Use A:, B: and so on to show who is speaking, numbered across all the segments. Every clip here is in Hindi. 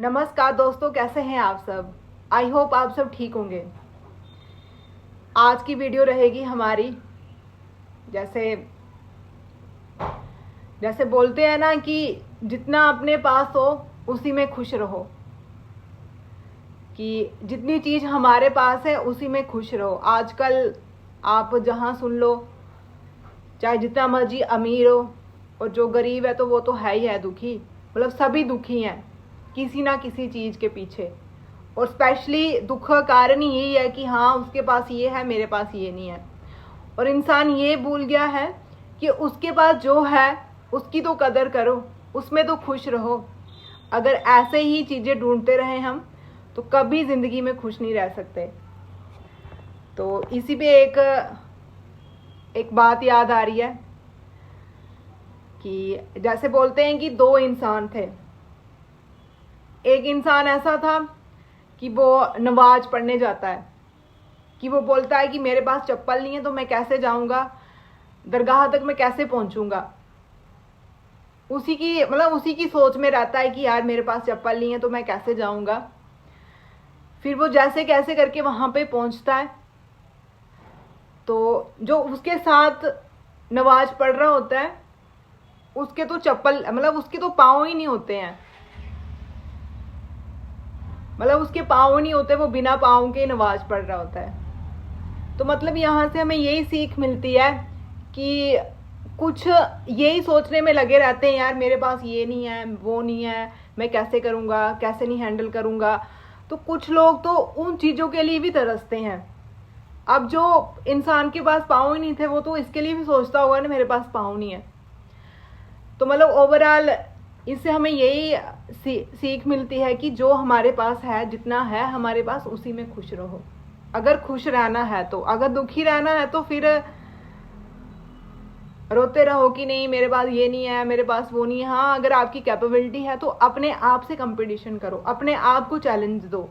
A: नमस्कार दोस्तों, कैसे हैं आप सब। आई होप आप सब ठीक होंगे। आज की वीडियो रहेगी हमारी जैसे जैसे बोलते हैं ना कि जितना अपने पास हो उसी में खुश रहो, कि जितनी चीज़ हमारे पास है उसी में खुश रहो। आजकल आप जहाँ सुन लो, चाहे जितना मर्जी अमीर हो, और जो गरीब है तो वो तो है ही है दुखी। मतलब सभी दुखी हैं किसी ना किसी चीज़ के पीछे। और स्पेशली दुख का कारण यही है कि हाँ, उसके पास ये है, मेरे पास ये नहीं है। और इंसान ये भूल गया है कि उसके पास जो है उसकी तो कदर करो, उसमें तो खुश रहो। अगर ऐसे ही चीज़ें ढूंढते रहे हम तो कभी ज़िंदगी में खुश नहीं रह सकते। तो इसी पे एक बात याद आ रही है कि जैसे बोलते हैं कि दो इंसान थे। एक इंसान ऐसा था कि वो नमाज पढ़ने जाता है, कि वो बोलता है कि मेरे पास चप्पल नहीं है तो मैं कैसे जाऊंगा, दरगाह तक मैं कैसे पहुंचूंगा। उसी की सोच में रहता है कि यार मेरे पास चप्पल नहीं है तो मैं कैसे जाऊंगा। फिर वो जैसे कैसे करके वहां पे पहुंचता है, तो जो उसके साथ नमाज पढ़ रहा होता है उसके तो चप्पल उसके तो पाँव ही नहीं होते हैं। उसके पाँव नहीं होते, वो बिना पाँव के नमाज पढ़ रहा होता है। तो यहाँ से हमें यही सीख मिलती है कि कुछ यही सोचने में लगे रहते हैं, यार मेरे पास ये नहीं है, वो नहीं है, मैं कैसे करूँगा, कैसे नहीं हैंडल करूँगा। तो कुछ लोग तो उन चीज़ों के लिए भी तरसते हैं। अब जो इंसान के पास पाँव ही नहीं थे वो तो इसके लिए भी सोचता होगा ना, मेरे पास पाँव नहीं है। तो ओवरऑल इससे हमें यही सीख मिलती है कि जो हमारे पास है, जितना है हमारे पास, उसी में खुश रहो। अगर खुश रहना है तो, अगर दुखी रहना है तो फिर रोते रहो कि नहीं मेरे पास ये नहीं है, मेरे पास वो नहीं है। हाँ, अगर आपकी कैपेबिलिटी है तो अपने आप से कंपटीशन करो, अपने आप को चैलेंज दो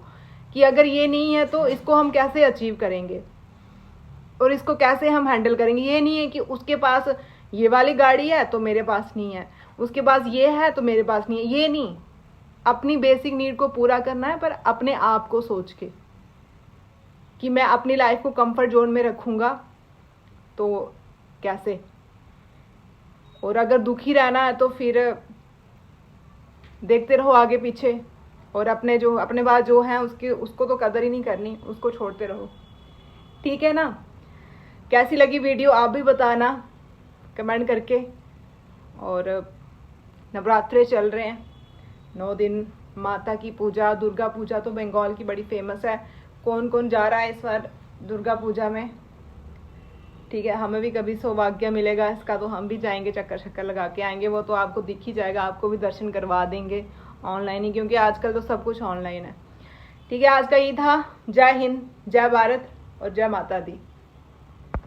A: कि अगर ये नहीं है तो इसको हम कैसे अचीव करेंगे और इसको कैसे हम हैंडल करेंगे। ये नहीं है कि उसके पास ये वाली गाड़ी है तो मेरे पास नहीं है, उसके पास ये है तो मेरे पास नहीं है। ये नहीं, अपनी बेसिक नीड को पूरा करना है, पर अपने आप को सोच के कि मैं अपनी लाइफ को कंफर्ट जोन में रखूंगा तो कैसे। और अगर दुखी रहना है तो फिर देखते रहो आगे पीछे, और अपने पास जो है उसको तो कदर ही नहीं करनी, उसको छोड़ते रहो। ठीक है ना। कैसी लगी वीडियो आप भी बताना कमेंट करके। और नवरात्रे चल रहे हैं, 9 दिन माता की पूजा, दुर्गा पूजा तो बंगाल की बड़ी फेमस है। कौन कौन जा रहा है इस बार दुर्गा पूजा में। ठीक है, हमें भी कभी सौभाग्य मिलेगा इसका तो हम भी जाएंगे, चक्कर शक्कर लगा के आएंगे। वो तो आपको दिख ही जाएगा, आपको भी दर्शन करवा देंगे ऑनलाइन ही, क्योंकि आजकल तो सब कुछ ऑनलाइन है। ठीक है, आज का ये था। जय हिंद, जय भारत और जय माता दी।